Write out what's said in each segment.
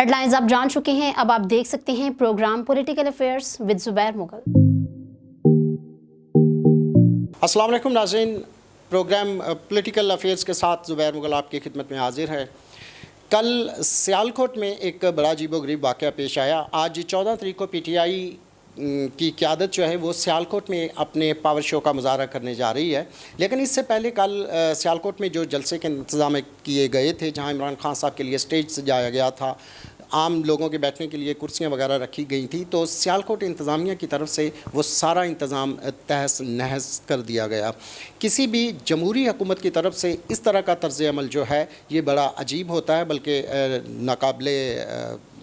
Headlines आप जान चुके हैं, अब आप देख सकते हैं programme political affairs with Zubair Mughal. अस्सलाम वालेकुम नाज़रीन, प्रोग्राम पॉलिटिकल अफेयर्स के साथ जुबैर मुगल आपकी खिदमत में हाजिर है। कल सियालकोट में एक बड़ा अजीबोगरीब वाक़या पेश आया। आज 14 तारीख को पीटीआई की क़यादत जो है वो सियालकोट में अपने पावर शो का मुज़ाहरा करने जा रही है, लेकिन इससे पहले कल सियालकोट में जो जलसे के इंतज़ाम किए गए थे, जहां इमरान खान साहब के लिए स्टेज सजाया गया था, आम लोगों के बैठने के लिए कुर्सियां वगैरह रखी गई थी, तो सियालकोट इंतज़ामिया की तरफ से वो सारा इंतज़ाम तहस नहस कर दिया गया। किसी भी जमहूरी हुकूमत की तरफ से इस तरह का तर्ज़ अमल जो है ये बड़ा अजीब होता है, बल्कि नाकाबिले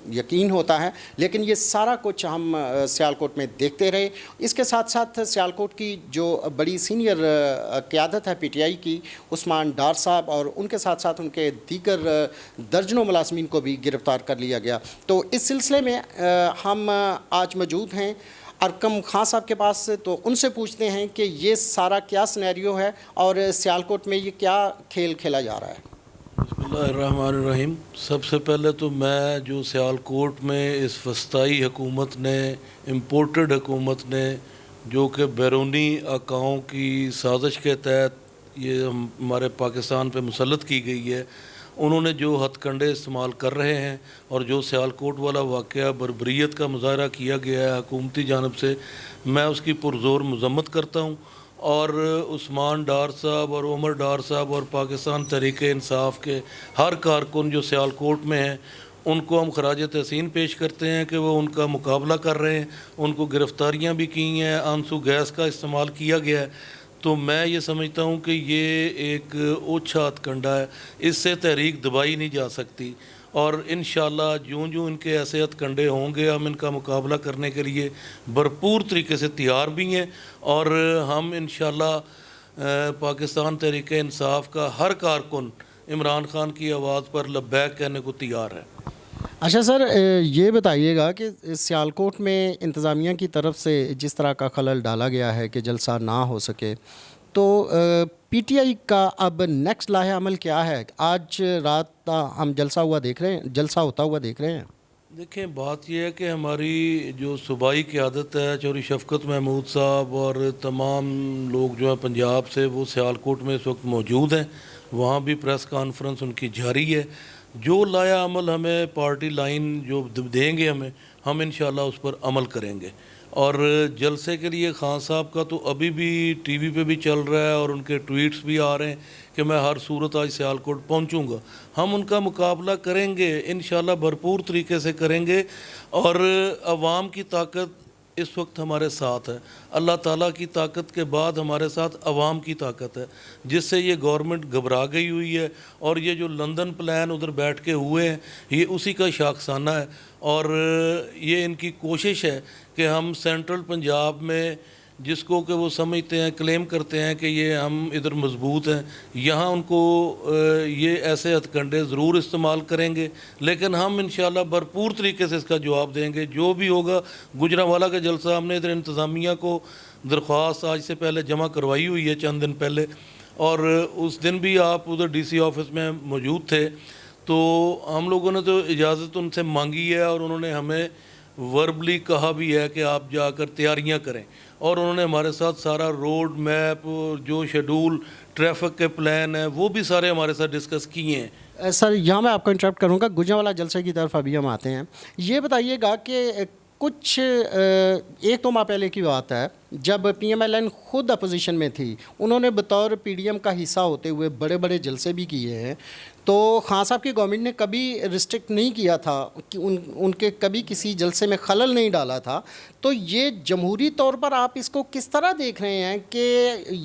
यकीन होता है। लेकिन ये सारा कुछ हम सियालकोट में देखते रहे। इसके साथ साथ सियालकोट की जो बड़ी सीनियर क़यादत है पीटीआई की, उस्मान डार साहब और उनके साथ साथ उनके दीगर दर्जनों मुलाज़मीन को भी गिरफ़्तार कर लिया गया। तो इस सिलसिले में हम आज मौजूद हैं अरकम खान साहब के पास, तो उनसे पूछते हैं कि ये सारा क्या सिनेरियो है और सियालकोट में ये क्या खेल खेला जा रहा है। बिस्मिल्लाहिर्रहमानिर्रहीम। सबसे पहले तो मैं जो सियालकोट में इस वस्ताई हुकूमत ने, इम्पोर्टेड हुकूमत ने, जो कि बैरूनी आकाओं की साजिश के तहत ये हमारे पाकिस्तान पे मुसल्लत की गई है, उन्होंने जो हथकंडे इस्तेमाल कर रहे हैं और जो सियालकोट वाला वाक़या बर्बरियत का मुजाहरा किया गया है हुकूमती जानिब से, मैं उसकी पुरज़ोर मज़म्मत करता हूँ। और उस्मान डार साहब और उमर डार साहब और पाकिस्तान तहरीक-ए-इंसाफ के हर कारकुन जो सियालकोट में हैं, उनको हम खराज तहसीन पेश करते हैं कि वो उनका मुकाबला कर रहे हैं। उनको गिरफ़्तारियाँ भी की हैं, आंसू गैस का इस्तेमाल किया गया है। तो मैं ये समझता हूँ कि ये एक ओछा हथकंडा है, इससे तहरीक दबाई नहीं जा सकती। और इंशाअल्लाह जो इनके ऐसे हथकंडे होंगे, हम इनका मुकाबला करने के लिए भरपूर तरीके से तैयार भी हैं। और हम इंशाअल्लाह पाकिस्तान तहरीक-ए-इंसाफ का हर कारकुन इमरान खान की आवाज़ पर लब्बैक कहने को तैयार है। अच्छा सर, ये बताइएगा कि सियालकोट में इंतज़ामिया की तरफ से जिस तरह का खलल डाला गया है कि जलसा ना हो सके, तो पीटीआई का अब नेक्स्ट लाहे अमल क्या है? आज रात हम जलसा होता हुआ देख रहे हैं। देखें, बात यह है कि हमारी जो सूबाई क़यादत है, चौधरी शफ़क़त महमूद साहब और तमाम लोग जो है पंजाब से, वो सियालकोट में इस वक्त मौजूद हैं। वहाँ भी प्रेस कॉन्फ्रेंस उनकी जारी है। जो लाया अमल हमें पार्टी लाइन जो देंगे हम इंशाअल्लाह उस पर अमल करेंगे। और जलसे के लिए खान साहब का तो अभी भी टीवी पे भी चल रहा है और उनके ट्वीट्स भी आ रहे हैं कि मैं हर सूरत आज सियालकोट पहुंचूंगा। हम उनका मुकाबला करेंगे इंशाअल्लाह, भरपूर तरीके से करेंगे। और अवाम की ताकत इस वक्त हमारे साथ है। अल्लाह ताला की ताकत के बाद हमारे साथ अवाम की ताकत है, जिससे ये गवर्नमेंट घबरा गई हुई है। और ये जो लंदन प्लान उधर बैठ के हुए हैं, ये उसी का शाखसाना है। और ये इनकी कोशिश है कि हम सेंट्रल पंजाब में, जिसको कि वो समझते हैं, क्लेम करते हैं कि ये हम इधर मजबूत हैं, यहाँ उनको ये ऐसे हथकंडे ज़रूर इस्तेमाल करेंगे। लेकिन हम इंशाअल्लाह भरपूर तरीके से इसका जवाब देंगे। जो भी होगा, गुजरांवाला का जलसा हमने इधर इंतज़ामिया को दरख्वास्त आज से पहले जमा करवाई हुई है, चंद दिन पहले, और उस दिन भी आप उधर डीसी ऑफिस में मौजूद थे। तो हम लोगों ने तो इजाज़त उनसे मांगी है और उन्होंने हमें वर्बली कहा भी है कि आप जाकर तैयारियां करें। और उन्होंने हमारे साथ सारा रोड मैप, जो शेड्यूल ट्रैफिक के प्लान है, वो भी सारे हमारे साथ डिस्कस किए हैं। सर, यहाँ मैं आपको इंटरप्ट करूँगा, गुजरांवाला जलसे की तरफ अभी हम आते हैं। ये बताइएगा कि कुछ 1-2 माह पहले की बात है, जब पीएमएलएन खुद अपोजिशन में थी, उन्होंने बतौर पीडीएम का हिस्सा होते हुए बड़े बड़े जलसे भी किए हैं। तो खान साहब की गवर्नमेंट ने कभी रिस्ट्रिक्ट नहीं किया था कि उनके कभी किसी जलसे में खलल नहीं डाला था। तो ये जमहूरी तौर पर आप इसको किस तरह देख रहे हैं कि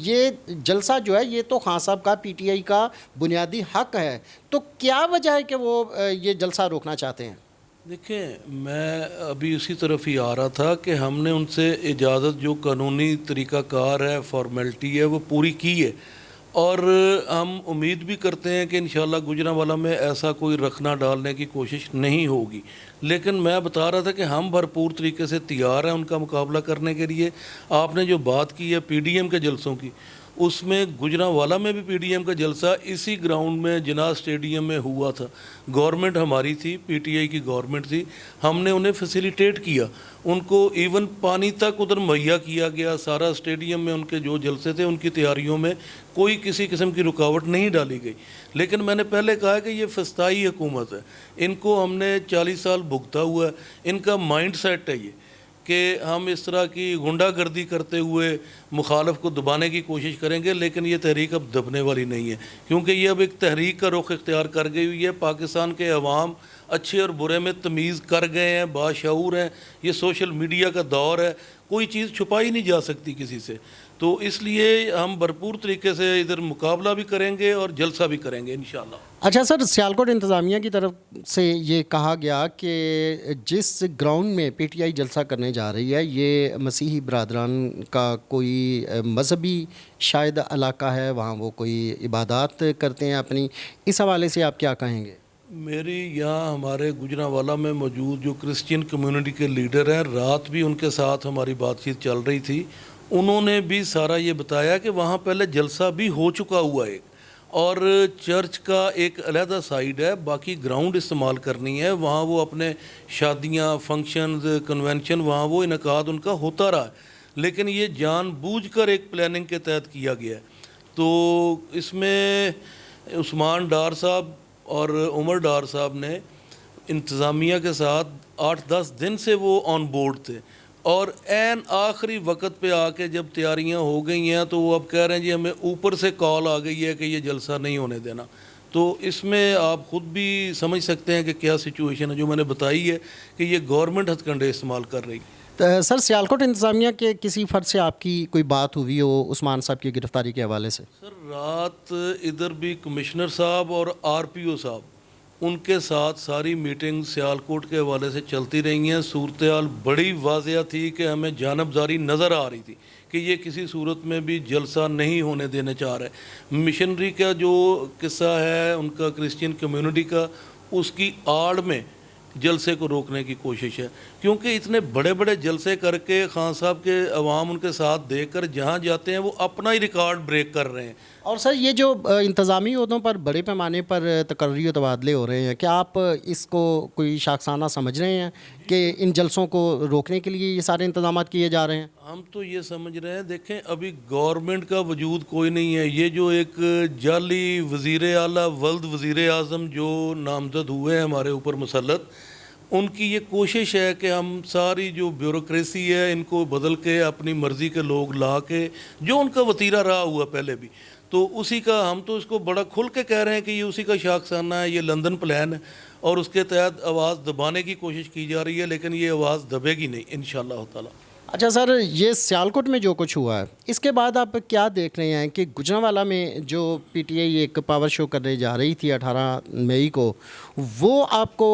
ये जलसा जो है ये तो खान साहब का, पीटीआई का बुनियादी हक है, तो क्या वजह है कि वो ये जलसा रोकना चाहते हैं? देखें, मैं अभी उसी तरफ ही आ रहा था कि हमने उनसे इजाज़त, जो कानूनी तरीक़ाकार है, फॉर्मेलिटी है, वो पूरी की है। और हम उम्मीद भी करते हैं कि इंशाअल्लाह गुजरांवाला में ऐसा कोई रखना डालने की कोशिश नहीं होगी। लेकिन मैं बता रहा था कि हम भरपूर तरीके से तैयार हैं उनका मुकाबला करने के लिए। आपने जो बात की है पीडीएम के जलसों की, उसमें गुजरांवाला में भी पीडीएम का जलसा इसी ग्राउंड में जिनाज स्टेडियम में हुआ था। गवर्नमेंट हमारी थी, पीटीआई की गवर्नमेंट थी, हमने उन्हें फैसिलिटेट किया, उनको इवन पानी तक उधर मुहैया किया गया। सारा स्टेडियम में उनके जो जलसे थे उनकी तैयारियों में कोई किसी किस्म की रुकावट नहीं डाली गई। लेकिन मैंने पहले कहा कि ये फस्ताई हुकूमत है, इनको हमने 40 साल भुगता हुआ है, इनका माइंड सेट है ये कि हम इस तरह की गुंडागर्दी करते हुए मुखालफ को दबाने की कोशिश करेंगे। लेकिन ये तहरीक अब दबने वाली नहीं है, क्योंकि ये अब एक तहरीक का रुख इख्तियार कर गई हुई है। पाकिस्तान के अवाम अच्छे और बुरे में तमीज़ कर गए हैं, बाशऊर हैं। ये सोशल मीडिया का दौर है, कोई चीज़ छुपाई नहीं जा सकती किसी से। तो इसलिए हम भरपूर तरीके से इधर मुकाबला भी करेंगे और जलसा भी करेंगे इंशाअल्लाह। अच्छा सर, सियालकोट इंतज़ामिया की तरफ से ये कहा गया कि जिस ग्राउंड में पीटीआई जलसा करने जा रही है ये मसीही बरादरान का कोई मजहबी शायद इलाका है, वहाँ वो कोई इबादत करते हैं अपनी, इस हवाले से आप क्या कहेंगे? मेरी यहाँ हमारे गुजरांवाला में मौजूद जो क्रिश्चियन कम्युनिटी के लीडर हैं, रात भी उनके साथ हमारी बातचीत चल रही थी, उन्होंने भी सारा ये बताया कि वहाँ पहले जलसा भी हो चुका हुआ है और चर्च का एक अलहदा साइड है, बाकी ग्राउंड इस्तेमाल करनी है। वहाँ वो अपने शादियाँ, फंक्शंस, कन्वेंशन वहाँ वो इनकाद उनका होता रहा है, लेकिन ये जानबूझकर एक प्लानिंग के तहत किया गया है। तो इसमें उस्मान डार साहब और उमर डार साहब ने इंतज़ामिया के साथ 8-10 दिन से वो ऑन बोर्ड थे और एन आखिरी वक्त पे आके जब तैयारियां हो गई हैं तो वो अब कह रहे हैं जी हमें ऊपर से कॉल आ गई है कि ये जलसा नहीं होने देना। तो इसमें आप ख़ुद भी समझ सकते हैं कि क्या सिचुएशन है जो मैंने बताई है कि ये गवर्नमेंट हथकंडे इस्तेमाल कर रही है। तो सर, सियालकोट इंतज़ामिया के किसी फ़र्द से आपकी कोई बात हुई हो उस्मान साहब की गिरफ़्तारी के हवाले से? सर, रात इधर भी कमिश्नर साहब और आरपीओ साहब, उनके साथ सारी मीटिंग सियालकोट के हवाले से चलती रही हैं। सूरत हाल बड़ी वाज़िया थी कि हमें जानबदारी नज़र आ रही थी कि ये किसी सूरत में भी जलसा नहीं होने देने चाह रहे। मिशनरी का जो किस्सा है उनका क्रिश्चियन कम्युनिटी का, उसकी आड़ में जलसे को रोकने की कोशिश है, क्योंकि इतने बड़े बड़े जलसे करके खान साहब के अवाम उनके साथ देकर जहाँ जाते हैं वो अपना ही रिकॉर्ड ब्रेक कर रहे हैं। और सर, ये जो इंतज़ामी अहदों पर बड़े पैमाने पर तकर्री तबादले हो रहे हैं, क्या आप इसको कोई शाखसाना समझ रहे हैं कि इन जलसों को रोकने के लिए ये सारे इंतजाम किए जा रहे हैं? हम तो ये समझ रहे हैं, देखें अभी गवर्नमेंट का वजूद कोई नहीं है। ये जो एक जाली वज़ीर आला वल्द वज़ीर आज़म जो नामज़द हुए हैं हमारे ऊपर मुसल्लत, उनकी ये कोशिश है कि हम सारी जो ब्यूरोक्रेसी है इनको बदल के अपनी मर्ज़ी के लोग ला के, जो उनका वतीरा रहा हुआ पहले भी, तो उसी का हम तो इसको बड़ा खुल के कह रहे हैं कि ये उसी का शाखसाना है, ये लंदन प्लान है और उसके तहत आवाज़ दबाने की कोशिश की जा रही है, लेकिन ये आवाज़ दबेगी नहीं इंशाअल्लाह ताला। अच्छा सर, ये सियालकोट में जो कुछ हुआ है इसके बाद आप क्या देख रहे हैं कि गुजरांवाला में जो पीटीआई एक पावर शो करने जा रही थी 18 मई को, वो आपको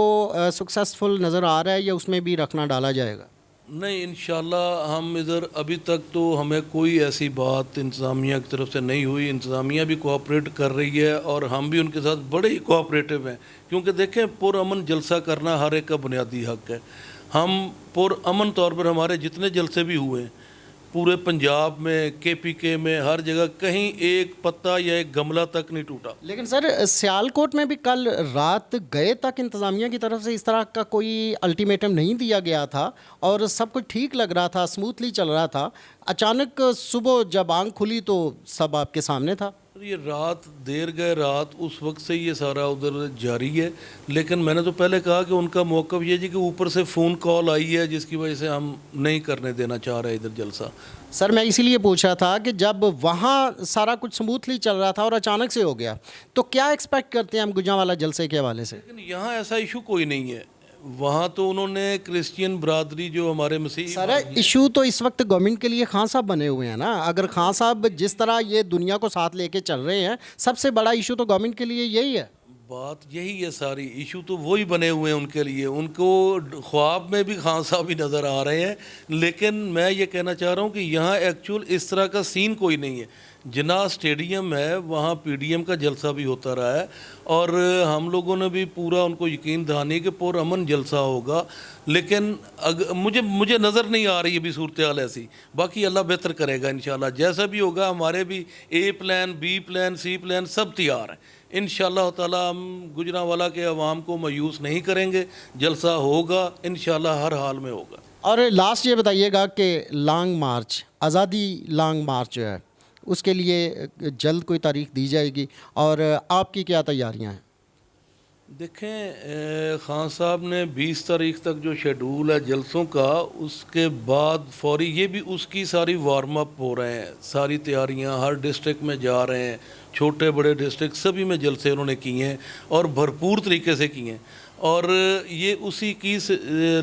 सक्सेसफुल नज़र आ रहा है या उसमें भी रखना डाला जाएगा? नहीं, इंशाल्लाह हम इधर अभी तक तो हमें कोई ऐसी बात इंतज़ामिया की तरफ से नहीं हुई। इंतज़ामिया भी कोऑपरेट कर रही है और हम भी उनके साथ बड़े ही कोऑपरेटिव हैं, क्योंकि देखें पुरअमन जलसा करना हर एक का बुनियादी हक़ है। हम पुरअमन तौर पर हमारे जितने जलसे भी हुए हैं पूरे पंजाब में, केपीके में, हर जगह कहीं एक पत्ता या एक गमला तक नहीं टूटा। लेकिन सर, सियालकोट में भी कल रात गए तक इंतज़ामिया की तरफ से इस तरह का कोई अल्टीमेटम नहीं दिया गया था और सब कुछ ठीक लग रहा था, स्मूथली चल रहा था। अचानक सुबह जब आंख खुली तो सब आपके सामने था। ये रात देर गए रात, उस वक्त से ये सारा उधर जारी है। लेकिन मैंने तो पहले कहा कि उनका मौक़िफ़ ये जी कि ऊपर से फ़ोन कॉल आई है जिसकी वजह से हम नहीं करने देना चाह रहे इधर जलसा। सर, मैं इसीलिए पूछ रहा था कि जब वहाँ सारा कुछ स्मूथली चल रहा था और अचानक से हो गया, तो क्या एक्सपेक्ट करते हैं हम गुजरांवाला जलसे के हवाले से? लेकिन यहाँ ऐसा इशू कोई नहीं है। वहाँ तो उन्होंने क्रिश्चियन बरादरी जो हमारे मसीह, सर इशू तो इस वक्त गवर्नमेंट के लिए खान साहब बने हुए हैं ना। अगर खान साहब जिस तरह ये दुनिया को साथ लेके चल रहे हैं, सबसे बड़ा इशू तो गवर्नमेंट के लिए यही है। बात यही है सारी, इशू तो वही बने हुए हैं उनके लिए। उनको ख्वाब में भी खान साहब ही नज़र आ रहे हैं। लेकिन मैं ये कहना चाह रहा हूँ कि यहाँ एक्चुअल इस तरह का सीन कोई नहीं है। जिन्ना स्टेडियम है वहाँ पीडीएम का जलसा भी होता रहा है और हम लोगों ने भी पूरा उनको यकीन दिलाने कि पुरअमन जलसा होगा। लेकिन मुझे नज़र नहीं आ रही अभी सूरत हाल ऐसी, बाकी अल्लाह बेहतर करेगा इंशाल्लाह। जैसा भी होगा हमारे भी ए प्लान, बी प्लान, सी प्लान सब तैयार हैं। इंशाल्लाह ताला हम गुजरांवाला के अवाम को मायूस नहीं करेंगे, जलसा होगा इंशाल्लाह, हर हाल में होगा। और लास्ट ये बताइएगा कि लॉन्ग मार्च, आज़ादी लॉन्ग मार्च जो है, उसके लिए जल्द कोई तारीख दी जाएगी और आपकी क्या तैयारियां हैं? देखें, खान साहब ने 20 तारीख तक जो शेड्यूल है जलसों का, उसके बाद फौरी ये भी उसकी सारी वार्म अप हो रहे हैं, सारी तैयारियां हर डिस्ट्रिक्ट में जा रहे हैं, छोटे बड़े डिस्ट्रिक्ट सभी में जलसे उन्होंने किए हैं और भरपूर तरीके से किए हैं। और ये उसी की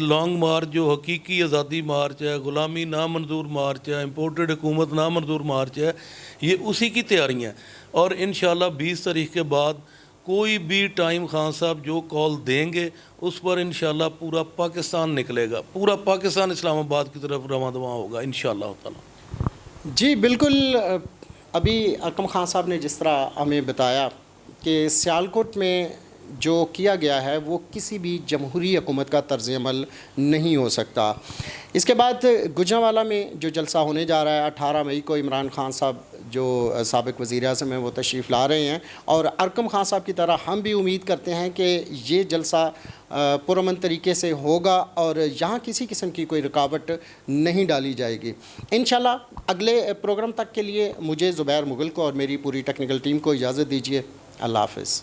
लॉन्ग मार्च जो हकीकी आज़ादी मार्च है, ग़ुलामी नामंजूर मार्च है, इम्पोर्टेड हुकूमत नामंजूर मार्च है, ये उसी की तैयारियाँ हैं। और इंशाल्लाह 20 तारीख के बाद कोई भी टाइम खान साहब जो कॉल देंगे उस पर इंशाल्लाह पूरा पाकिस्तान निकलेगा, पूरा पाकिस्तान इस्लामाबाद की तरफ रवां दवां होगा इंशाल्लाह ताला। जी बिल्कुल, अभी अरकम खान साहब ने जिस तरह हमें बताया कि सियालकोट में जो किया गया है वो किसी भी जमहूरी हुकूमत का तर्ज़ अमल नहीं हो सकता। इसके बाद गुजरांवाला में जो जलसा होने जा रहा है 18 मई को, इमरान खान साहब जो साबिक़ वज़ीर-ए-आज़म हैं वो तशरीफ़ ला रहे हैं और अरकम खान साहब की तरह हम भी उम्मीद करते हैं कि ये जलसा पुरअमन तरीके से होगा और यहाँ किसी किस्म की कोई रुकावट नहीं डाली जाएगी इंशाल्लाह। अगले प्रोग्राम तक के लिए मुझे ज़ुबैर मुग़ल को और मेरी पूरी टेक्निकल टीम को इजाज़त दीजिए। अल्लाह हाफ़िज़।